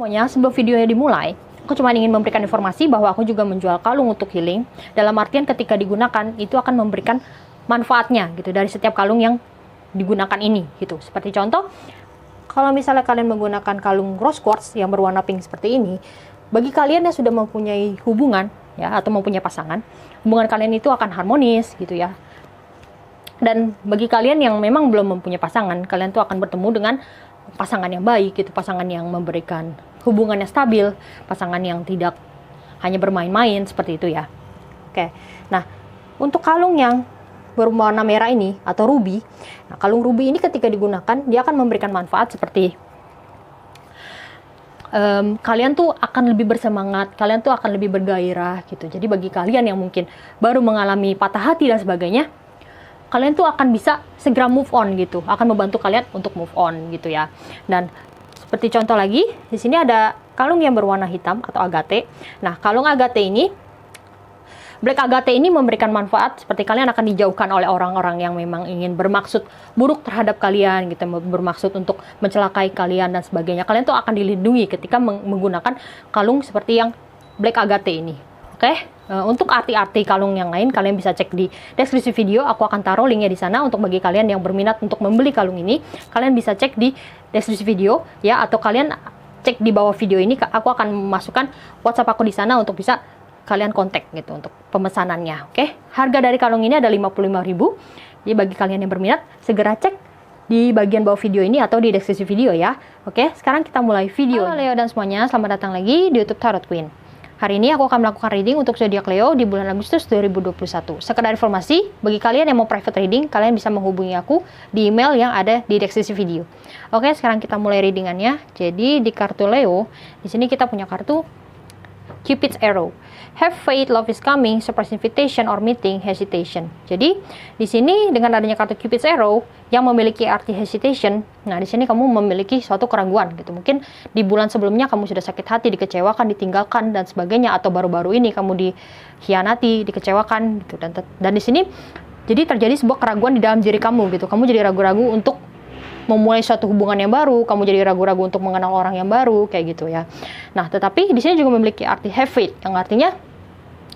Semuanya, sebelum videonya dimulai, aku cuma ingin memberikan informasi bahwa aku juga menjual kalung untuk healing. Dalam artian ketika digunakan, itu akan memberikan manfaatnya gitu dari setiap kalung yang digunakan ini gitu. Seperti contoh, kalau misalnya kalian menggunakan kalung rose quartz yang berwarna pink seperti ini, bagi kalian yang sudah mempunyai hubungan ya atau mempunyai pasangan, hubungan kalian itu akan harmonis gitu ya. Dan bagi kalian yang memang belum mempunyai pasangan, kalian tuh akan bertemu dengan pasangan yang baik gitu, pasangan yang memberikan hubungan yang stabil, pasangan yang tidak hanya bermain-main seperti itu ya. Oke. Nah, untuk kalung yang berwarna merah ini atau ruby, nah kalung ruby ini ketika digunakan dia akan memberikan manfaat seperti kalian tuh akan lebih bersemangat, kalian tuh akan lebih bergairah gitu. Jadi bagi kalian yang mungkin baru mengalami patah hati dan sebagainya, kalian tuh akan bisa segera move on gitu, akan membantu kalian untuk move on gitu ya. Dan seperti contoh lagi, di sini ada kalung yang berwarna hitam atau agate. Nah, kalung agate ini, black agate ini memberikan manfaat seperti kalian akan dijauhkan oleh orang-orang yang memang ingin bermaksud buruk terhadap kalian gitu, bermaksud untuk mencelakai kalian dan sebagainya. Kalian tuh akan dilindungi ketika menggunakan kalung seperti yang black agate ini. Oke? Untuk arti-arti kalung yang lain kalian bisa cek di deskripsi video, aku akan taruh linknya di sana. Untuk bagi kalian yang berminat untuk membeli kalung ini, kalian bisa cek di deskripsi video ya, atau kalian cek di bawah video ini, aku akan memasukkan WhatsApp aku di sana untuk bisa kalian kontak gitu untuk pemesanannya. Oke? Harga dari kalung ini ada 55.000. Jadi bagi kalian yang berminat, segera cek di bagian bawah video ini atau di deskripsi video ya. Oke, sekarang kita mulai video. Halo Leo dan semuanya, selamat datang lagi di YouTube Tarot Queen. Hari ini aku akan melakukan reading untuk zodiak Leo di bulan Agustus 2021. Sekedar informasi, bagi kalian yang mau private reading, kalian bisa menghubungi aku di email yang ada di deskripsi video. Oke, sekarang kita mulai readingannya. Jadi di kartu Leo, di sini kita punya kartu Cupid's Arrow. Have faith, love is coming, surprise invitation or meeting, hesitation. Jadi di sini dengan adanya kartu Cupid's Arrow yang memiliki arti hesitation, nah di sini kamu memiliki suatu keraguan gitu. Mungkin di bulan sebelumnya kamu sudah sakit hati, dikecewakan, ditinggalkan dan sebagainya, atau baru-baru ini kamu dikhianati, dikecewakan gitu. Dan di sini jadi terjadi sebuah keraguan di dalam diri kamu gitu. Kamu jadi ragu-ragu untuk memulai suatu hubungan yang baru, kamu jadi ragu-ragu untuk mengenal orang yang baru, kayak gitu ya. Nah, tetapi di sini juga memiliki arti have faith, yang artinya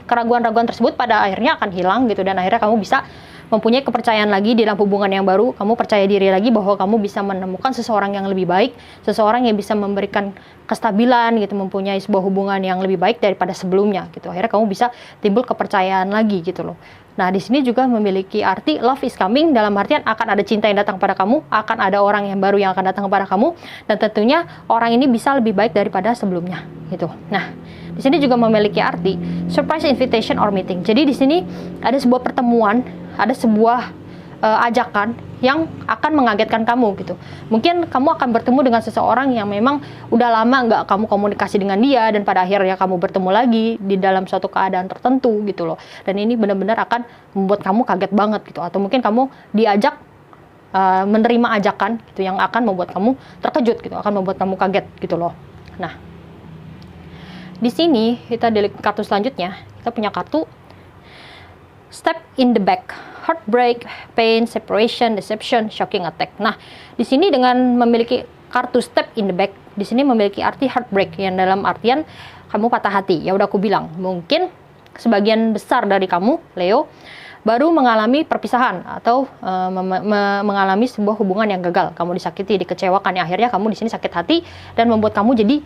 keraguan-raguan tersebut pada akhirnya akan hilang gitu, dan akhirnya kamu bisa mempunyai kepercayaan lagi di dalam hubungan yang baru. Kamu percaya diri lagi bahwa kamu bisa menemukan seseorang yang lebih baik, seseorang yang bisa memberikan kestabilan gitu, mempunyai sebuah hubungan yang lebih baik daripada sebelumnya gitu. Akhirnya kamu bisa timbul kepercayaan lagi gitu loh. Nah, di sini juga memiliki arti love is coming, dalam artian akan ada cinta yang datang pada kamu, akan ada orang yang baru yang akan datang kepada kamu, dan tentunya orang ini bisa lebih baik daripada sebelumnya gitu. Nah, di sini juga memiliki arti surprise invitation or meeting. Jadi di sini ada sebuah pertemuan, ada sebuah ajakan yang akan mengagetkan kamu gitu. Mungkin kamu akan bertemu dengan seseorang yang memang udah lama nggak kamu komunikasi dengan dia, dan pada akhirnya kamu bertemu lagi di dalam suatu keadaan tertentu gitu loh. Dan ini benar-benar akan membuat kamu kaget banget gitu. Atau mungkin kamu diajak menerima ajakan gitu yang akan membuat kamu terkejut gitu, akan membuat kamu kaget gitu loh. Nah, di sini kita di kartu selanjutnya kita punya kartu Step in the Back, heartbreak, pain, separation, deception, shocking attack. Nah, di sini dengan memiliki kartu Step in the Back, di sini memiliki arti heartbreak yang dalam artian kamu patah hati. Ya udah aku bilang, mungkin sebagian besar dari kamu, Leo, baru mengalami perpisahan atau mengalami sebuah hubungan yang gagal. Kamu disakiti, dikecewakan, ya akhirnya kamu di sini sakit hati dan membuat kamu jadi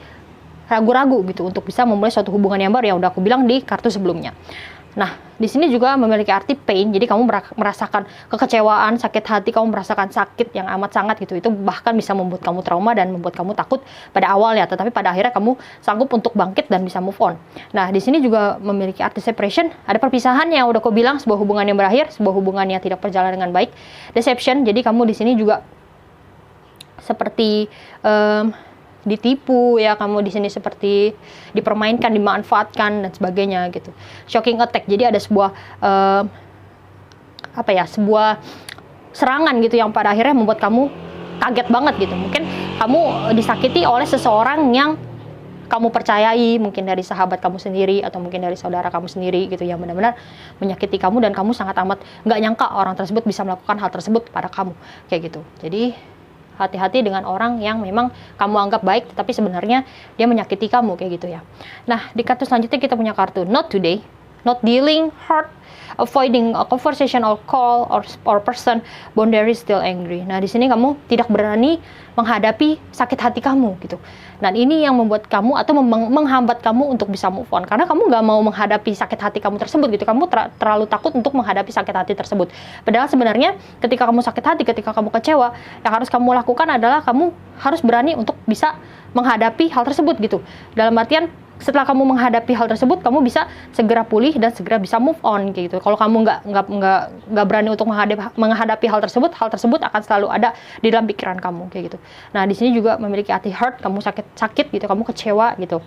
ragu-ragu gitu untuk bisa memulai suatu hubungan yang baru, yang udah aku bilang di kartu sebelumnya. Nah, di sini juga memiliki arti pain, jadi kamu merasakan kekecewaan, sakit hati, kamu merasakan sakit yang amat sangat gitu. Itu bahkan bisa membuat kamu trauma dan membuat kamu takut pada awalnya, tetapi pada akhirnya kamu sanggup untuk bangkit dan bisa move on. Nah, di sini juga memiliki arti separation, ada perpisahan yang udah aku bilang, sebuah hubungan yang berakhir, sebuah hubungan yang tidak berjalan dengan baik. Deception, jadi kamu di sini juga seperti ditipu ya, kamu di sini seperti dipermainkan, dimanfaatkan dan sebagainya gitu. Shocking attack, jadi ada sebuah sebuah serangan gitu yang pada akhirnya membuat kamu kaget banget gitu. Mungkin kamu disakiti oleh seseorang yang kamu percayai, mungkin dari sahabat kamu sendiri atau mungkin dari saudara kamu sendiri gitu, yang benar-benar menyakiti kamu dan kamu sangat amat nggak nyangka orang tersebut bisa melakukan hal tersebut pada kamu kayak gitu. Jadi hati-hati dengan orang yang memang kamu anggap baik, tapi sebenarnya dia menyakiti kamu, kayak gitu ya. Nah, di kartu selanjutnya kita punya kartu not today, not dealing, hurt, avoiding a conversation or call or person, boundaries, still angry. Nah, di sini kamu tidak berani menghadapi sakit hati kamu gitu. Dan ini yang membuat kamu atau menghambat kamu untuk bisa move on, karena kamu nggak mau menghadapi sakit hati kamu tersebut gitu. Kamu terlalu takut untuk menghadapi sakit hati tersebut. Padahal sebenarnya ketika kamu sakit hati, ketika kamu kecewa, yang harus kamu lakukan adalah kamu harus berani untuk bisa menghadapi hal tersebut gitu. Dalam artian, setelah kamu menghadapi hal tersebut, kamu bisa segera pulih dan segera bisa move on kayak gitu. Kalau kamu nggak berani untuk menghadapi hal tersebut akan selalu ada di dalam pikiran kamu kayak gitu. Nah, di sini juga memiliki hati hurt, kamu sakit gitu, kamu kecewa gitu.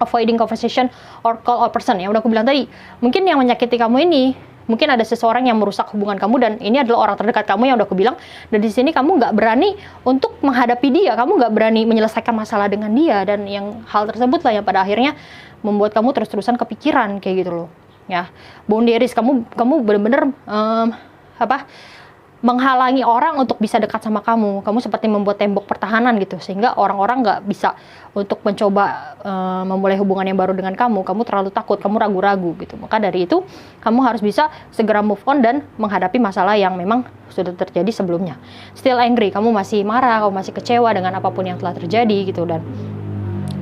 Avoiding conversation or call or person, yang udah aku bilang tadi. Mungkin yang menyakiti kamu ini, mungkin ada seseorang yang merusak hubungan kamu, dan ini adalah orang terdekat kamu yang udah aku bilang. Dan di sini kamu nggak berani untuk menghadapi dia, kamu nggak berani menyelesaikan masalah dengan dia, dan yang hal tersebut lah yang pada akhirnya membuat kamu terus-terusan kepikiran kayak gitu loh. Ya, boundaries, kamu bener-bener menghalangi orang untuk bisa dekat sama kamu. Kamu seperti membuat tembok pertahanan gitu, sehingga orang-orang nggak bisa untuk mencoba memulai hubungan yang baru dengan kamu. Kamu terlalu takut, kamu ragu-ragu gitu. Maka dari itu, kamu harus bisa segera move on dan menghadapi masalah yang memang sudah terjadi sebelumnya. Still angry, kamu masih marah, kamu masih kecewa dengan apapun yang telah terjadi gitu. Dan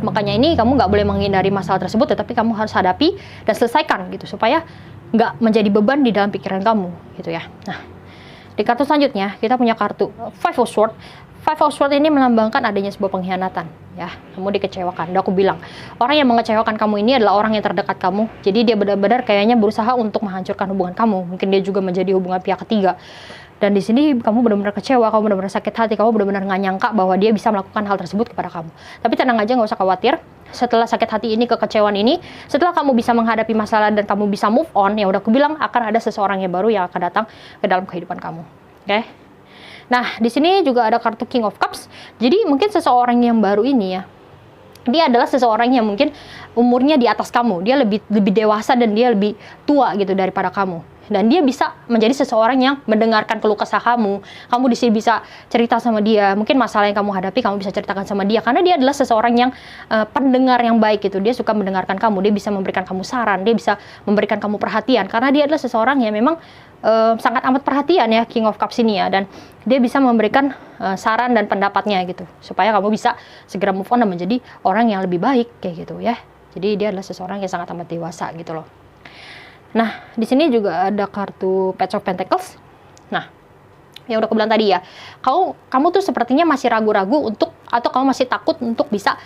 makanya ini kamu nggak boleh menghindari masalah tersebut, tetapi kamu harus hadapi dan selesaikan gitu, supaya nggak menjadi beban di dalam pikiran kamu gitu ya. Nah, di kartu selanjutnya, kita punya kartu Five of Swords. Five of Swords ini melambangkan adanya sebuah pengkhianatan. Ya, kamu dikecewakan. Udah aku bilang, orang yang mengecewakan kamu ini adalah orang yang terdekat kamu. Jadi dia benar-benar kayaknya berusaha untuk menghancurkan hubungan kamu. Mungkin dia juga menjadi hubungan pihak ketiga. Dan di sini kamu benar-benar kecewa, kamu benar-benar sakit hati, kamu benar-benar nggak nyangka bahwa dia bisa melakukan hal tersebut kepada kamu. Tapi tenang aja, nggak usah khawatir. Setelah sakit hati ini, kekecewaan ini, setelah kamu bisa menghadapi masalah dan kamu bisa move on, ya udah aku bilang akan ada seseorang yang baru yang akan datang ke dalam kehidupan kamu. Oke? Nah, di sini juga ada kartu King of Cups. Jadi mungkin seseorang yang baru ini ya, dia adalah seseorang yang mungkin umurnya di atas kamu. Dia lebih dewasa dan dia lebih tua gitu daripada kamu. Dan dia bisa menjadi seseorang yang mendengarkan keluh kesah kamu. Kamu di sini bisa cerita sama dia. Mungkin masalah yang kamu hadapi, kamu bisa ceritakan sama dia. Karena dia adalah seseorang yang pendengar yang baik gitu. Dia suka mendengarkan kamu. Dia bisa memberikan kamu saran. Dia bisa memberikan kamu perhatian. Karena dia adalah seseorang yang memang sangat amat perhatian ya, King of Cups ini ya. Dan dia bisa memberikan saran dan pendapatnya gitu. Supaya kamu bisa segera move on dan menjadi orang yang lebih baik kayak gitu ya. Jadi dia adalah seseorang yang sangat amat dewasa gitu loh. Nah, di sini juga ada kartu Page of Pentacles. Nah, yang udah aku bilang tadi ya, kamu tuh sepertinya masih ragu-ragu atau kamu masih takut untuk bisa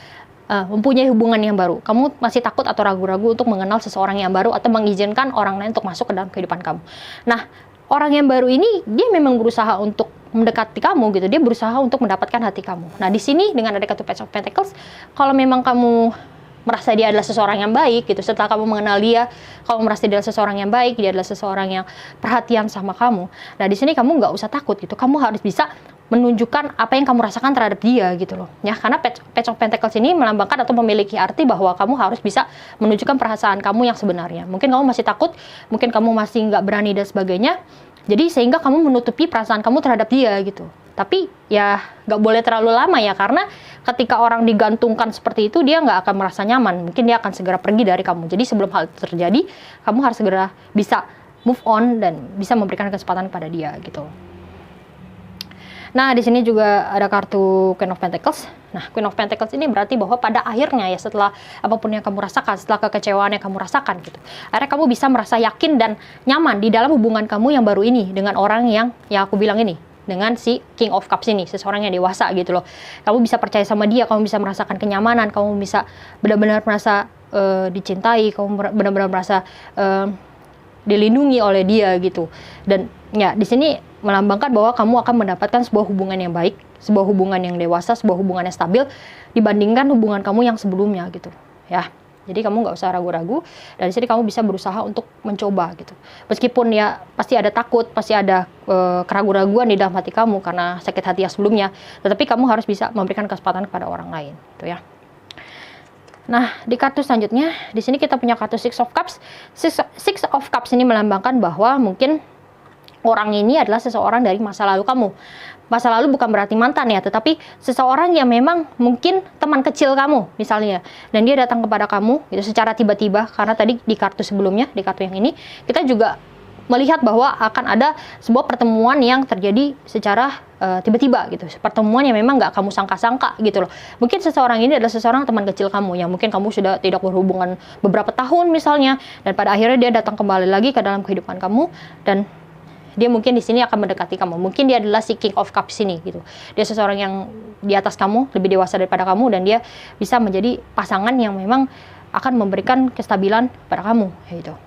mempunyai hubungan yang baru. Kamu masih takut atau ragu-ragu untuk mengenal seseorang yang baru atau mengizinkan orang lain untuk masuk ke dalam kehidupan kamu. Nah, orang yang baru ini dia memang berusaha untuk mendekati kamu gitu. Dia berusaha untuk mendapatkan hati kamu. Nah, di sini dengan ada kartu Page of Pentacles, kalau memang kamu merasa dia adalah seseorang yang baik gitu, setelah kamu mengenal dia, kamu merasa dia adalah seseorang yang baik, dia adalah seseorang yang perhatian sama kamu. Nah, di sini kamu nggak usah takut gitu, kamu harus bisa menunjukkan apa yang kamu rasakan terhadap dia gitu loh ya, karena Page of Pentacles ini melambangkan atau memiliki arti bahwa kamu harus bisa menunjukkan perasaan kamu yang sebenarnya. Mungkin kamu masih takut, mungkin kamu masih nggak berani dan sebagainya, jadi sehingga kamu menutupi perasaan kamu terhadap dia gitu. Tapi ya nggak boleh terlalu lama ya, karena ketika orang digantungkan seperti itu, dia nggak akan merasa nyaman. Mungkin dia akan segera pergi dari kamu. Jadi sebelum hal itu terjadi, kamu harus segera bisa move on dan bisa memberikan kesempatan kepada dia gitu. Nah, di sini juga ada kartu Queen of Pentacles. Nah, Queen of Pentacles ini berarti bahwa pada akhirnya ya, setelah apapun yang kamu rasakan, setelah kekecewaan yang kamu rasakan gitu, akhirnya kamu bisa merasa yakin dan nyaman di dalam hubungan kamu yang baru ini dengan orang yang aku bilang ini, dengan si King of Cups ini, seseorang yang dewasa gitu loh. Kamu bisa percaya sama dia, kamu bisa merasakan kenyamanan, kamu bisa benar-benar merasa dicintai, kamu benar-benar merasa dilindungi oleh dia gitu. Dan ya di sini melambangkan bahwa kamu akan mendapatkan sebuah hubungan yang baik, sebuah hubungan yang dewasa, sebuah hubungan yang stabil dibandingkan hubungan kamu yang sebelumnya gitu ya. Jadi kamu nggak usah ragu-ragu, dan di sini kamu bisa berusaha untuk mencoba gitu. Meskipun ya pasti ada takut, pasti ada keraguan-raguan di dalam hati kamu karena sakit hati yang sebelumnya, tetapi kamu harus bisa memberikan kesempatan kepada orang lain gitu ya. Nah, di kartu selanjutnya, di sini kita punya kartu Six of Cups. Six of Cups ini melambangkan bahwa mungkin orang ini adalah seseorang dari masa lalu kamu. Masa lalu bukan berarti mantan ya, tetapi seseorang yang memang mungkin teman kecil kamu misalnya, dan dia datang kepada kamu gitu secara tiba-tiba. Karena tadi di kartu sebelumnya, di kartu yang ini kita juga melihat bahwa akan ada sebuah pertemuan yang terjadi secara tiba-tiba gitu, pertemuan yang memang nggak kamu sangka-sangka gitu loh. Mungkin seseorang ini adalah seseorang teman kecil kamu yang mungkin kamu sudah tidak berhubungan beberapa tahun misalnya, dan pada akhirnya dia datang kembali lagi ke dalam kehidupan kamu, dan dia mungkin di sini akan mendekati kamu. Mungkin dia adalah si King of Cups ini gitu. Dia seseorang yang di atas kamu, lebih dewasa daripada kamu, dan dia bisa menjadi pasangan yang memang akan memberikan kestabilan pada kamu gitu.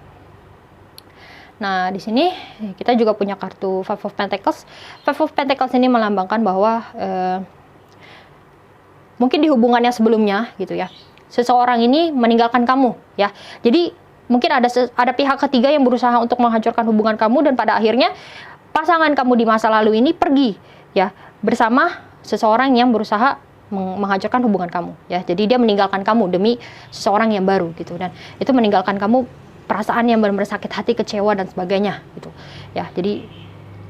Nah, di sini kita juga punya kartu Five of Pentacles. Five of Pentacles ini melambangkan bahwa mungkin di hubungannya sebelumnya gitu ya, seseorang ini meninggalkan kamu ya. Jadi mungkin ada pihak ketiga yang berusaha untuk menghancurkan hubungan kamu, dan pada akhirnya pasangan kamu di masa lalu ini pergi ya bersama seseorang yang berusaha menghancurkan hubungan kamu ya. Jadi dia meninggalkan kamu demi seseorang yang baru gitu, dan itu meninggalkan kamu perasaan yang benar-benar sakit hati, kecewa dan sebagainya gitu ya. Jadi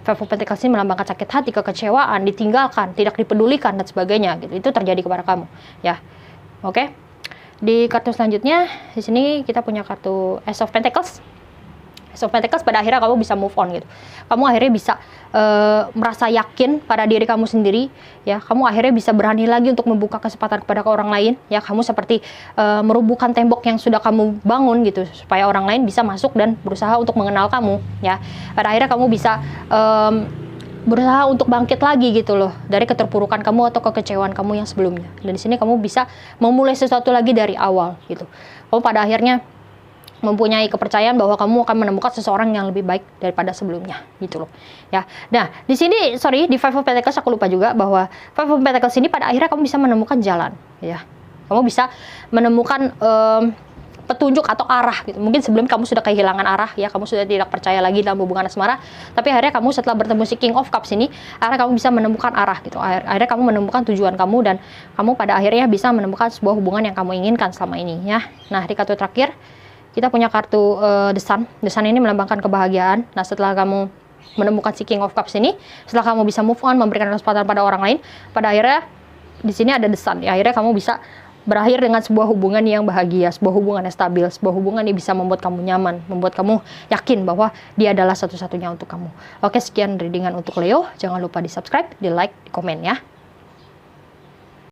Five of Pentacles ini melambangkan sakit hati, kekecewaan, ditinggalkan, tidak dipedulikan dan sebagainya gitu. Itu terjadi kepada kamu ya. Oke. Di kartu selanjutnya, di sini kita punya kartu Ace of Pentacles. Ace of Pentacles, pada akhirnya kamu bisa move on gitu. Kamu akhirnya bisa merasa yakin pada diri kamu sendiri, ya. Kamu akhirnya bisa berani lagi untuk membuka kesempatan kepada orang lain, ya. Kamu seperti merubuhkan tembok yang sudah kamu bangun gitu, supaya orang lain bisa masuk dan berusaha untuk mengenal kamu, ya. Pada akhirnya kamu bisa berusaha untuk bangkit lagi gitu loh dari keterpurukan kamu atau kekecewaan kamu yang sebelumnya. Dan di sini kamu bisa memulai sesuatu lagi dari awal gitu. Kamu pada akhirnya mempunyai kepercayaan bahwa kamu akan menemukan seseorang yang lebih baik daripada sebelumnya gitu loh ya. Nah, di sini di Five of Pentacles aku lupa juga bahwa Five of Pentacles ini pada akhirnya kamu bisa menemukan jalan ya. Kamu bisa menemukan petunjuk atau arah gitu. Mungkin sebelum kamu sudah kehilangan arah ya, kamu sudah tidak percaya lagi dalam hubungan asmara, tapi akhirnya kamu setelah bertemu si King of Cups ini, akhirnya kamu bisa menemukan arah gitu. Akhirnya kamu menemukan tujuan kamu, dan kamu pada akhirnya bisa menemukan sebuah hubungan yang kamu inginkan selama ini ya. Nah, di kartu terakhir kita punya kartu The Sun. The Sun ini melambangkan kebahagiaan. Nah, setelah kamu menemukan si King of Cups ini, setelah kamu bisa move on, memberikan kesempatan pada orang lain, pada akhirnya di sini ada The Sun. Ya, akhirnya kamu bisa berakhir dengan sebuah hubungan yang bahagia, sebuah hubungan yang stabil, sebuah hubungan yang bisa membuat kamu nyaman, membuat kamu yakin bahwa dia adalah satu-satunya untuk kamu. Oke, sekian readingan untuk Leo. Jangan lupa di subscribe, di like, di komen ya.